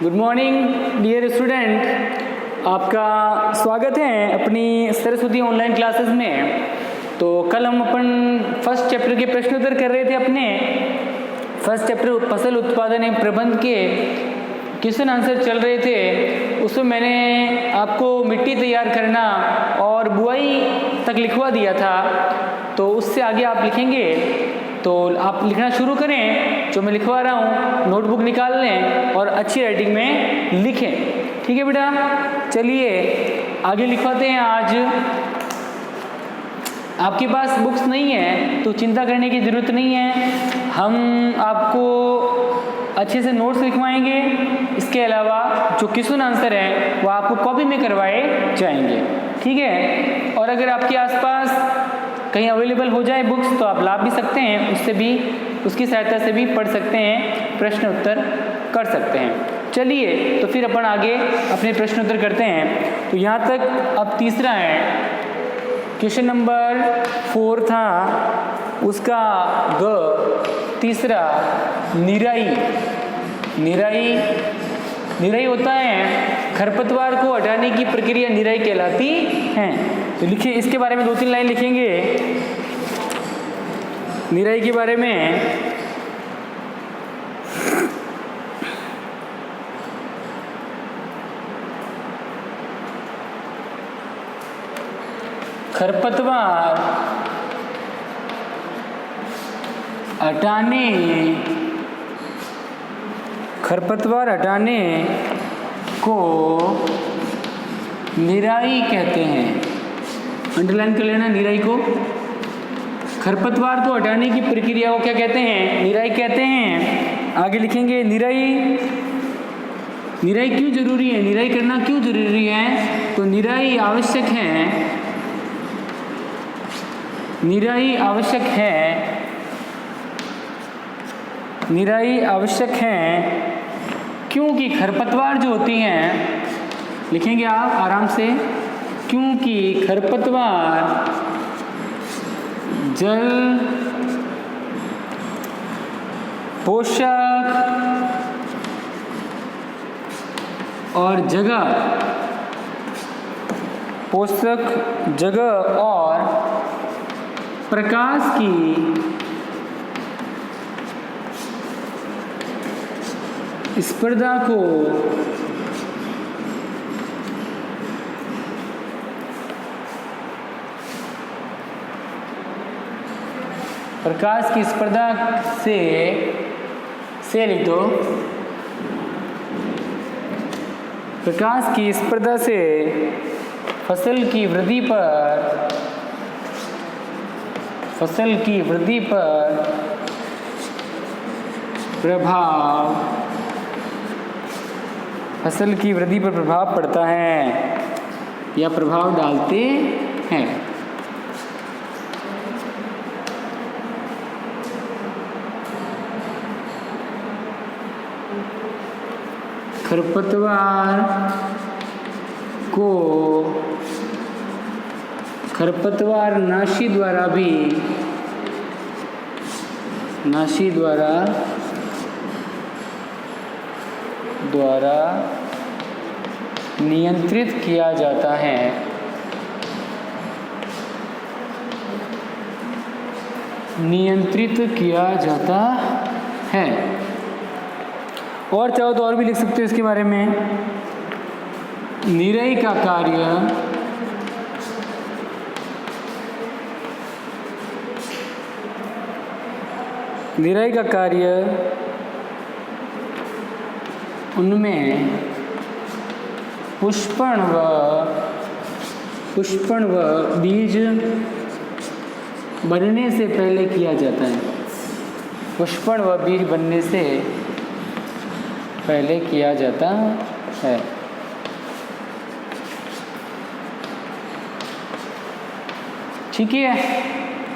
Good morning dear student, आपका स्वागत है अपनी सरस्वती ऑनलाइन क्लासेस में। तो कल हम अपन फर्स्ट चैप्टर के प्रश्न उत्तर कर रहे थे। अपने फर्स्ट चैप्टर फसल उत्पादन एवं प्रबंध के क्वेश्चन आंसर चल रहे थे। उसमें मैंने आपको मिट्टी तैयार करना और बुआई तक लिखवा दिया था। तो उससे आगे आप लिखेंगे, तो आप लिखना शुरू करें। जो मैं लिखवा रहा हूँ नोटबुक निकाल लें और अच्छी राइटिंग में लिखें। ठीक है बेटा, चलिए आगे लिखवाते हैं। आज आपके पास बुक्स नहीं है तो चिंता करने की ज़रूरत नहीं है, हम आपको अच्छे से नोट्स लिखवाएंगे। इसके अलावा जो क्वेश्चन आंसर है वो आपको कॉपी में करवाए जाएंगे। ठीक है, और अगर आपके आसपास कहीं अवेलेबल हो जाए बुक्स तो आप ला भी सकते हैं, उससे भी उसकी सहायता से भी पढ़ सकते हैं, प्रश्न उत्तर कर सकते हैं। चलिए तो फिर अपन आगे अपने प्रश्न उत्तर करते हैं। तो यहाँ तक अब तीसरा है, क्वेश्चन नंबर 4 था, उसका ग तीसरा निराई। निराई होता है खरपतवार को हटाने की प्रक्रिया निराई कहलाती है। तो लिखिए, इसके बारे में 2-3 लाइन लिखेंगे निराई के बारे में। खरपतवार हटाने को निराई कहते हैं। अंडरलाइन कर लेना निराई को। खरपतवार को हटाने की प्रक्रिया को क्या कहते हैं? निराई कहते हैं। आगे लिखेंगे निराई क्यों जरूरी है, निराई करना क्यों जरूरी है? तो निराई आवश्यक है क्योंकि खरपतवार जो होती हैं, लिखेंगे आप आराम से, क्योंकि खरपतवार जल, पोषक और जगह और प्रकाश की स्पर्धा को से लिख दो। प्रकाश की स्पर्धा से फसल की वृद्धि पर प्रभाव पड़ता है या प्रभाव डालते हैं। खरपतवार नाशी द्वारा नियंत्रित किया जाता है। और चाहो तो और भी लिख सकते हो इसके बारे में। निराई का कार्य उनमें पुष्पण व बीज बनने से पहले किया जाता है। पुष्पण व बीज बनने से पहले किया जाता है। ठीक है,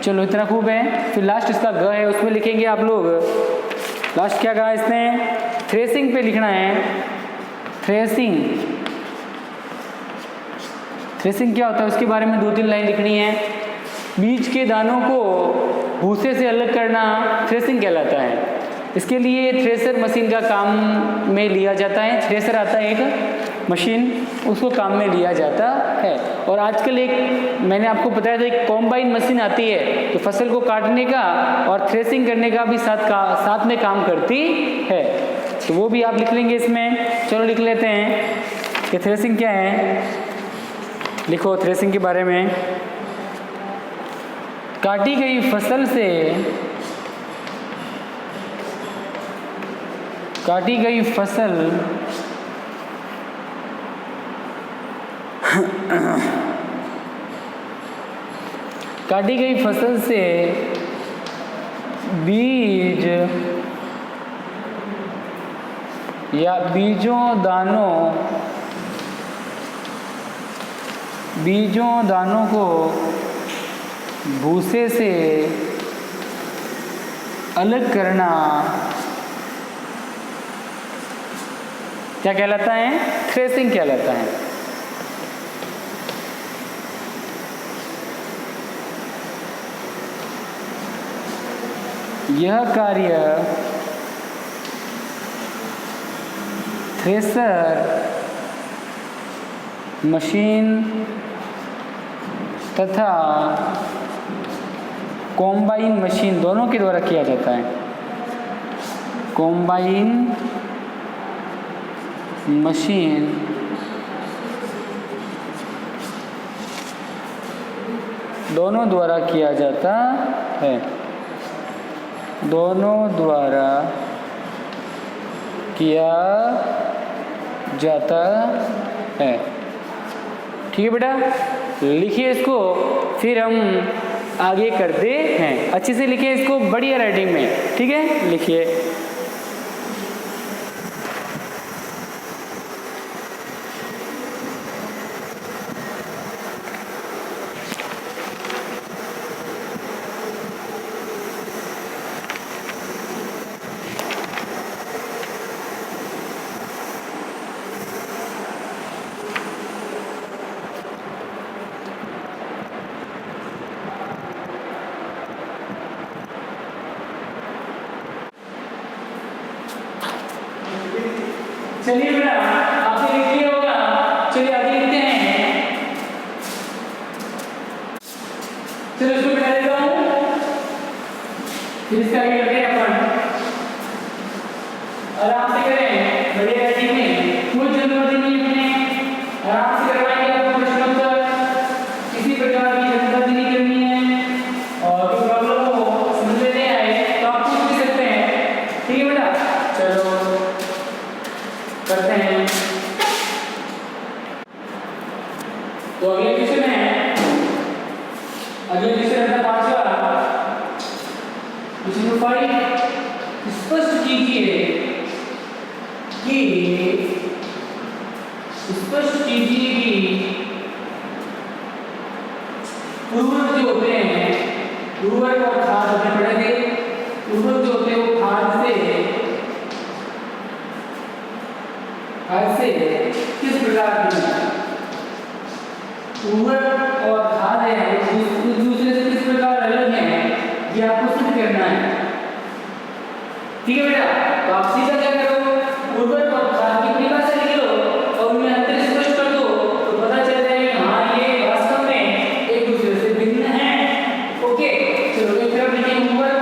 चलो इतना खूब है। फिर लास्ट इसका ग है, उसमें लिखेंगे आप लोग। लास्ट क्या कहा इसने? थ्रेसिंग पे लिखना है। थ्रेसिंग क्या होता है उसके बारे में 2-3 लाइन लिखनी है। बीज के दानों को भूसे से अलग करना थ्रेसिंग कहलाता है। इसके लिए थ्रेसर मशीन का काम में लिया जाता है। थ्रेसर आता है एक मशीन, उसको काम में लिया जाता है। और आजकल एक मैंने आपको बताया था एक कॉम्बाइन मशीन आती है, तो फसल को काटने का और थ्रेसिंग करने का भी साथ में काम करती है। तो वो भी आप लिख लेंगे इसमें। चलो लिख लेते हैं कि थ्रेसिंग क्या है। लिखो थ्रेसिंग के बारे में। काटी गई फसल से काटी गई फसल काटी गई फसल से बीज या बीजों दानों को भूसे से अलग करना क्या कहलाता है? थ्रेसिंग कहलाता है। यह कार्य थ्रेसर मशीन तथा कॉम्बाइन मशीन दोनों के द्वारा किया जाता है। कॉम्बाइन मशीन दोनों द्वारा किया जाता है। दोनों द्वारा किया जाता है। ठीक है बेटा, लिखिए इसको, फिर हम आगे करते हैं। अच्छे से लिखिए इसको, बढ़िया राइटिंग में। ठीक है, लिखिए। चलिए बेटा, आपने लिख लिया होगा। चलिए आगे लिखते हैं। चलो इसको मिटा देता हूँ, फिर इसका आगे करते हैं अपन। आराम से करें, बढ़िया राइटिंग में, कोई जल्दबाजी नहीं अपने, आराम से करवाएंगे आपको प्रश्नोत्तर। किसी प्रकार की जल्दबाजी नहीं करनी है, और कोई प्रॉब्लम हो, समझ में नहीं आए तो आप पूछ भी सकते हैं। ठीक है बेटा, चलो करते हैं। तो अगले क्वेश्चन है, अगले क्वेश्चन है 5वां। क्वेश्चन नंबर 5, स्पष्ट कीजिए कि उर्वरक जो होते हैं, उर्वरक और खाद होते पड़ेंगे। उर्वरक जो होते हैं वो खाद से किस प्रकार की उर्वरक और खाद है एक दूसरे से किस प्रकार अलग है, ये आपको सिद्ध करना है। ठीक है बेटा, तो आप सीधा क्या करो, उर्वरक और खाद की परिभाषा लिख लो और उनमें अंतर स्पष्ट कर दो, तो पता चल जाएगा कि हाँ ये वास्तव में एक दूसरे से भिन्न है। ओके, चलो एक तरफ लिखिए उर्वरक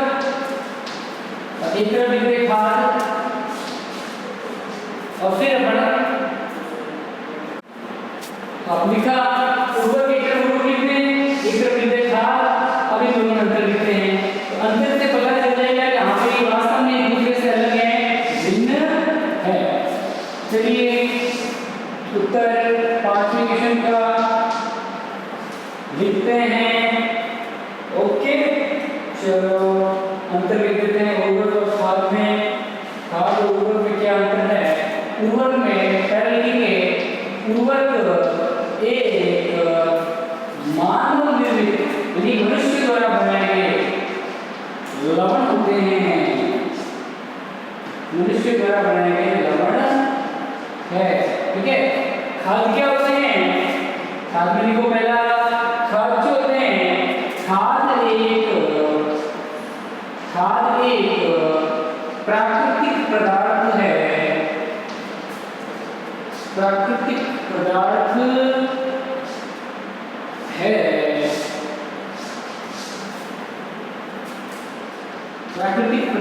और एक तरफ लिखिए खाद, और फिर अपन आप लिखा उर्वरक एक तरफ उर्वरक लिखते हैं, एक तरफ लिखते खाद। अब इन दोनों में अंतर लिखते हैं, तो अंतर से पता चल जाएगा कि हाँ भाई वास्तव में एक दूसरे से अलग है, भिन्न है। चलिए उत्तर 5वें क्वेश्चन का लिखते हैं। ओके, चलो अंतर लिख देते हैं उर्वरक और खाद में। खाद और उर्वरक में क्या अंतर है? उर्वरक में पहले लिखेंगे, उर्वरक एक मानव निर्मित यानी मनुष्य द्वारा बनाए गए लवण होते हैं। मनुष्य द्वारा बनाए गए लवण है। ठीक है, खाद क्या होते हैं? खाद में लिखो पहला, खाद जो होते हैं, खाद एक प्राकृतिक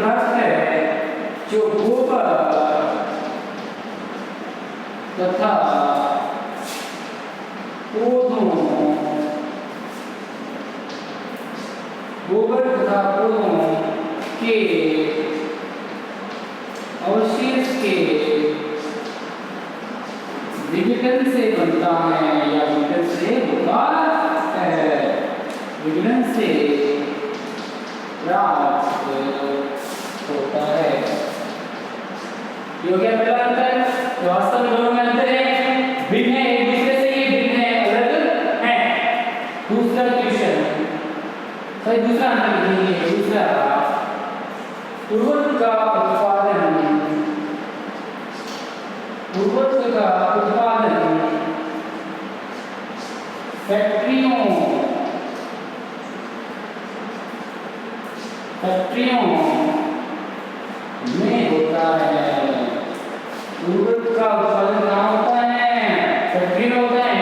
पदार्थ है जो गोबर तथा पौधों के अवशेष के विघटन से बनता है या विघटन से होता है, विघटन से प्राप्त होता है। ये हो गया पहला अंतर। वास्तव में दोनों में अंतर है, भिन्न है एक दूसरे से, ये भिन्न है, अलग है। दूसरा क्वेश्चन, सही, दूसरा अंतर लिखिए। दूसरा, उर्वरक का उत्पादन, उर्वरक का उत्पादन फैक्ट्रियों में होता है। उर्वरक का उत्पादन कहाँ होता है? फैक्ट्री में होता है।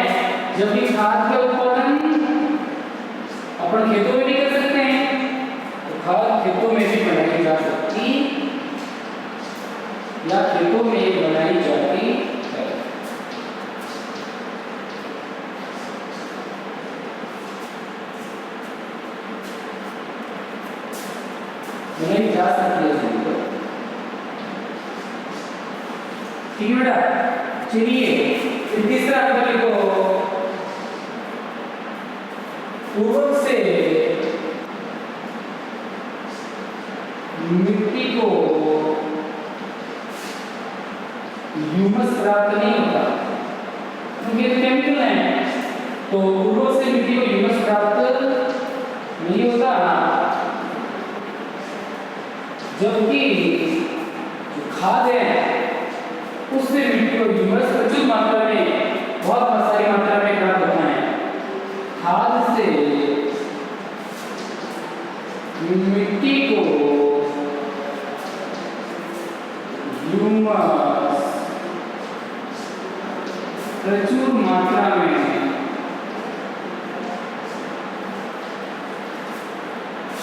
जबकि खाद का उत्पादन अपन खेतों में भी कर सकते हैं, तो खाद खेतों में भी बनाई जा सकती या खेतों में बनाई जाती है। बनाई जा सकती है। ठीक है बेटा, चलिए तीसरा अंतर लिखो। उर्वरक से मिट्टी को ह्यूमस प्राप्त नहीं होता, क्योंकि ये केमिकल है। तो उर्वरक से मिट्टी को ह्यूमस प्राप्त नहीं होता, जबकि जो खाद है उससे मिट्टी को ह्यूमस प्रचुर मात्रा में, बहुत सारी मात्रा में प्राप्त होता है। खाद से मिट्टी को ह्यूमस प्रचुर मात्रा में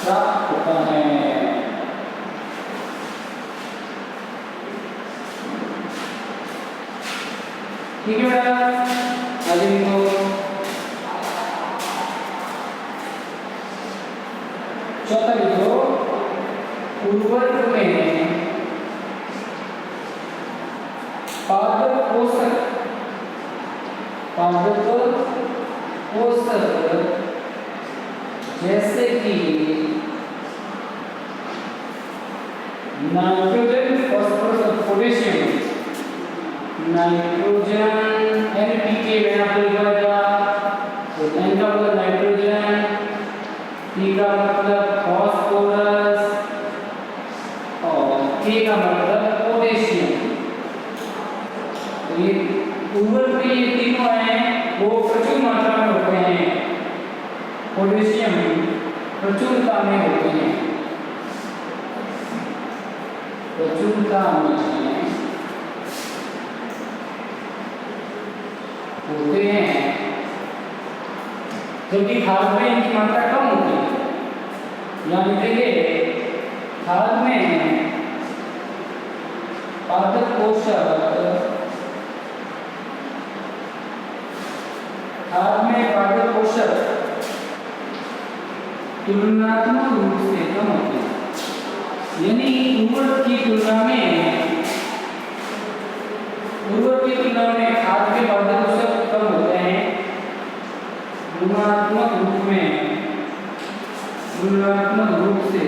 प्राप्त होता है। ठीक है बेटा, आगे लिखो। चौथा लिखो, उर्वरक में पादप पोषक जैसे कि नाइट्रोजन, फास्फोरस और पोटेशियम। नाइट्रोजन NPK में आपको लिखा था, तो N का मतलब नाइट्रोजन, P का मतलब फास्फोरस और K का मतलब पोटेशियम। तो ये उर्वरक में ये तीनों हैं वो प्रचुर मात्रा में होते हैं। पोटेशियम प्रचुरता में होते हैं, प्रचुरता में होते हैं, जबकि खाद में इनकी मात्रा कम होती है। यहाँ लिखेंगे खाद में पादप पोषक, खाद में पादप पोषक तुलनात्मक रूप से कम होते हैं। यानी उर्वरक की तुलना में खाद के पादप पोषक कम होते हैं। तुलनात्मक रूप से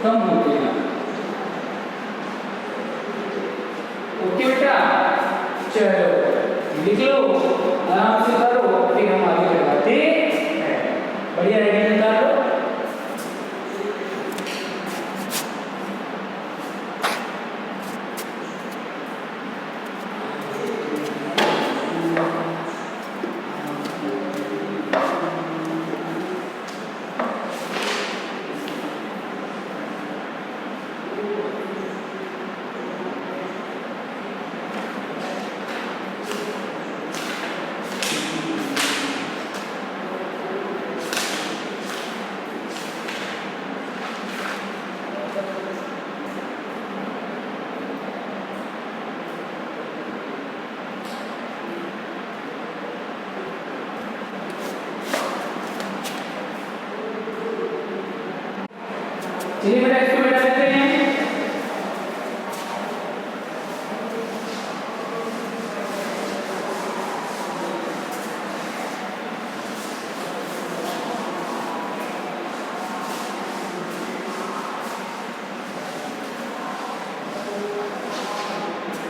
कम होते हैं। ओके बेटा, चलो लिख लो, आराम से करो, फिर हम आगे बढ़ाते हैं। बढ़िया रहेगा, निकालो। चलिए बेटा इसको मिटा देते हैं।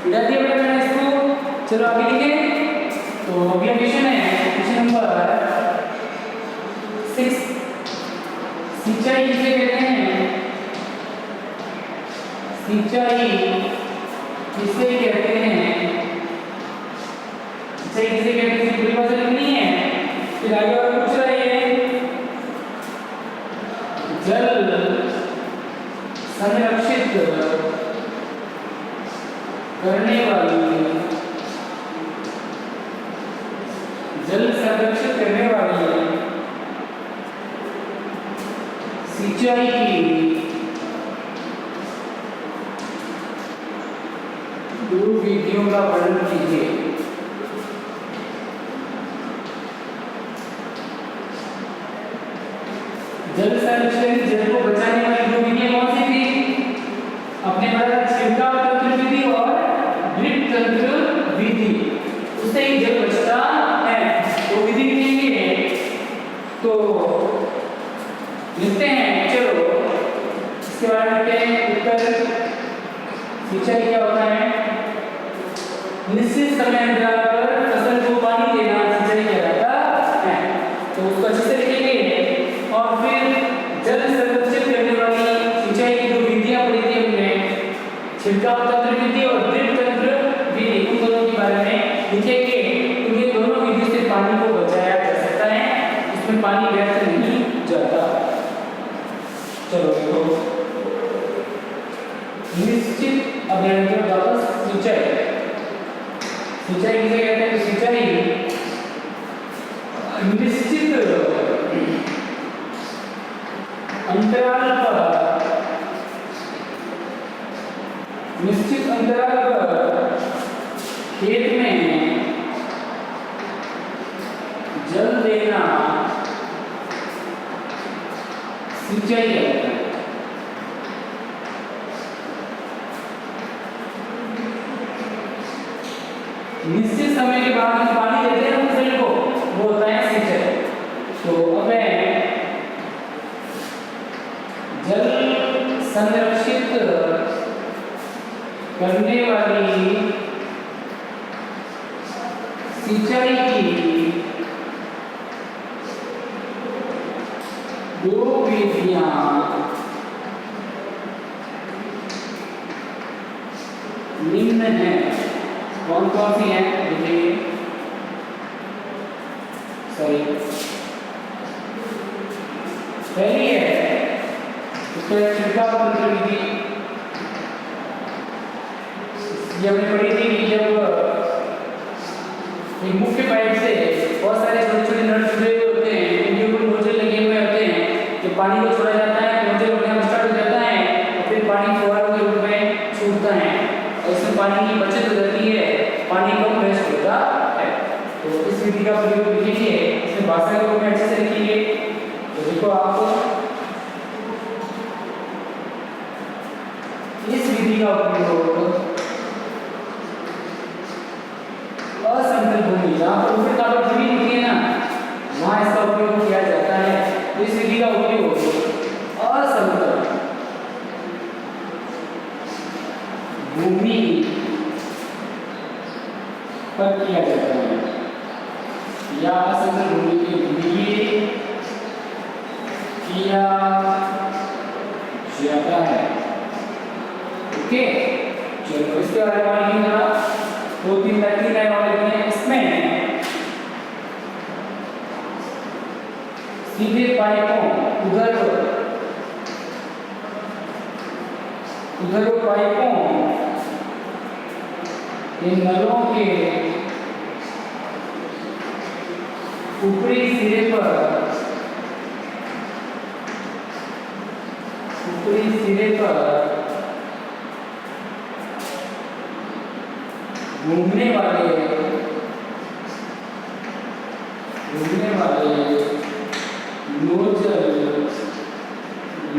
मिटा दिया बेटा मैंने इसको। चलो आगे लिखें। तो अगला क्वेश्चन है क्वेश्चन नंबर 6। सिंचाई किसे कहते हैं? सिंचाई किसे कहते हैं? सिंचाई किसे कहते हैं? पूरी बात लिखनी है। फिर आगे और पूछ रहा है जल संरक्षित करने वाली, जल संरक्षित करने वाली सिंचाई की दो विधियों का वर्णन कीजिए। जल संरक्षण, जल को बचाने वाली दो विधियां कौन सी थी? अपने पढ़ा छिड़काव तंत्र विधि और ड्रिप तंत्र विधि। उससे ही जल बचता है। तो विधि लिखेंगे तो लिखते हैं। चलो इसके बारे में लिखते हैं। उत्तर सिंचाई क्या होता है? निश्चित समय अंतराल पर फसल को पानी देना सिंचाई कहलाता है। तो उसको अच्छे से लिखेंगे। और फिर जल संरक्षित करने वाली सिंचाई की दो विधियां पढ़ी थी हमने, छिड़काव तंत्र विधि और ड्रिप तंत्र विधि। उन दोनों के बारे में लिखेंगे। तो ये दोनों विधियों से पानी को बचाया जा सकता है, इसमें पानी व्यर्थ नहीं जाता। चलो देखो निश्चित अभियंत्रण वापस सिंचाई। सिंचाई किसे कहते हैं? सिंचाई निश्चित अंतराल पर खेत में जल देना सिंचाई कहलाता है। निश्चित समय के बाद पानी देते हैं फसल को, वो होता है सिंचाई। तो अब जल संरक्षित करने वाली सिंचाई की दो विधियां निम्न हैं। कौन कौन सी हैं? देखिए पहली है उसका छिड़काव तंत्र विधि। ये हमने पढ़ी थी कि जब एक मुख्य पाइप से बहुत सारे छोटे छोटे नट जुड़े हुए होते हैं, उनके ऊपर नोजल लगे हुए होते हैं। जब पानी को छोड़ा जाता है नोजल अपने आप स्टार्ट हो जाता है और फिर पानी फुहारों के रूप में छूटता है और इसमें पानी की बचत हो जाती है, पानी कम वेस्ट होता है। तो इस विधि का प्रयोग कीजिए। इसमें भाषा के रूप में अच्छे से लिखिए। तो देखो आपको इस विधि का उपयोग असमतल भूमि, जहाँ पर ऊपर काबड़ जमीन होती है ना, वहाँ इसका उपयोग किया जाता है। तो इस विधि का उपयोग असमतल भूमि पर किया जाता है या असमतल भूमि के लिए किया जाता है। ओके, चलो इसके बारे में लिखना। दो तीन लाइन और लिखनी है। इसमें सीधे पाइपों उधर पाइपों इन नलों के ऊपरी सिरे पर घूमने वाले नोजल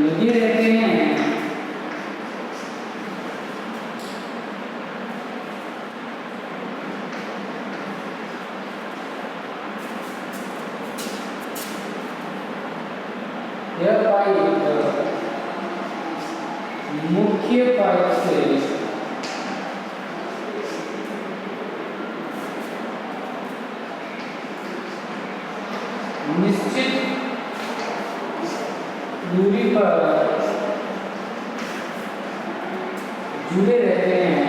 लगे रहते हैं यह पाइप मुख्य पाइप से निश्चित दूरी पर जुड़े रहते हैं।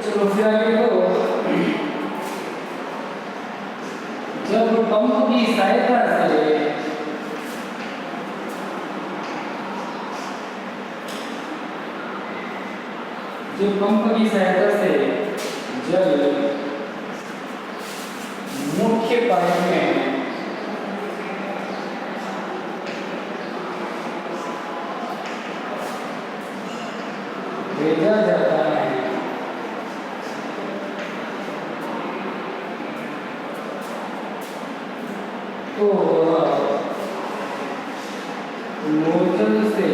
चलो फिर आगे को जब पंप की सहायता से जल मुख्य पाइप में भेजा जाता है तो नोजल से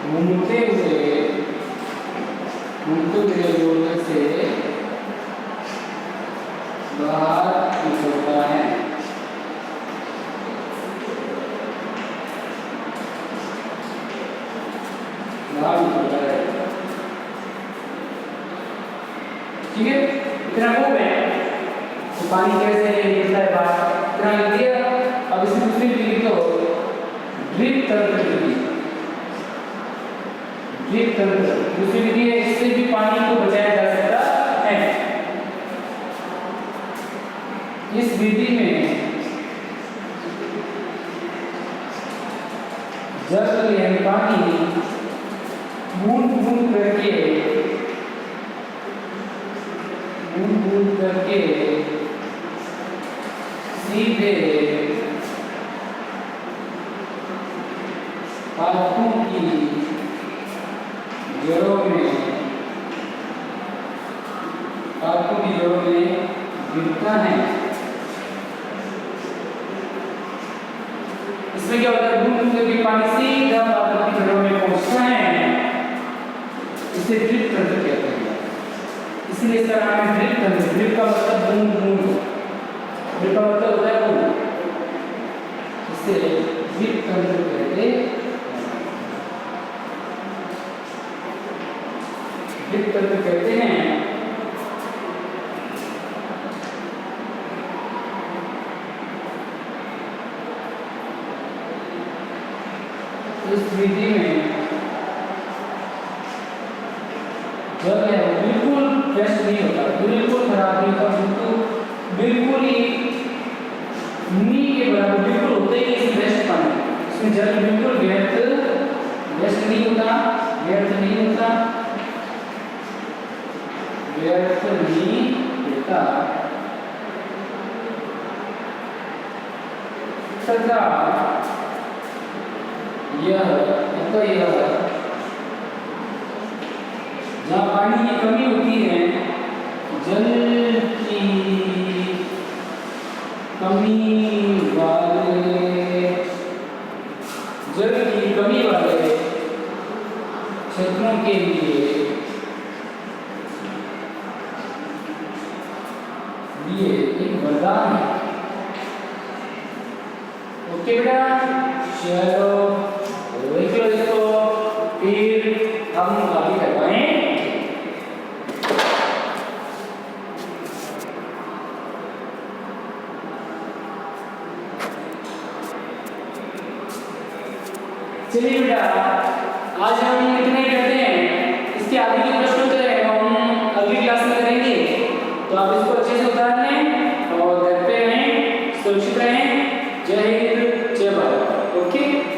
घूमते हुए नोजल से बाहर निकलता है। ठीक है, इतना हो गया तो पानी कैसे निकलता है बाहर, इतना लिख दिया। अब इसमें दूसरी विधि तो ड्रिप तंत्र विधि। ड्रिप तंत्र दूसरी विधि है, इससे भी पानी को बचाया जा सकता है। इस विधि में जल यानी पानी बूंद बूंद करके सीधे पाइपों की जड़ों में गिरता है। इसमें क्या होता है, बूंद बूंद करके पानी सीधा पाइपों की जड़ों में पहुंचता है, इसे ड्रिप तंत्र कहते हैं। इसलिए इसका नाम है ड्रिप तंत्र। ड्रिप का मतलब बूंद बूंद, ड्रिप का मतलब होता है बूंद, इसे ड्रिप तंत्र कहते हैं। ड्रिप तंत्र कहते हैं। इस विधि में जल है बिल्कुल फ्रेश नहीं होता, बिल्कुल खराब नहीं होता, बिल्कुल ही नी के बराबर बिल्कुल होता ही नहीं फ्रेश पानी। इसमें जल बिल्कुल व्यर्थ नहीं होता, व्यर्थ नहीं होता तथा यह जहाँ पानी की कमी होती है, जल की कमी वाले क्षेत्रों के लिए एक वरदान है। ओके बेटा, चलो देख लो इसको, फिर हम आगे करवाएं। चलिए बेटा, आज हम इतना ही करते हैं। इसके आगे के प्रश्नों को हम अगली क्लास में करेंगे, तो आप इसको अच्छे से उतार लें और घर पे रहें, सुरक्षित रहें। जय हिंद, जय भारत। ओके।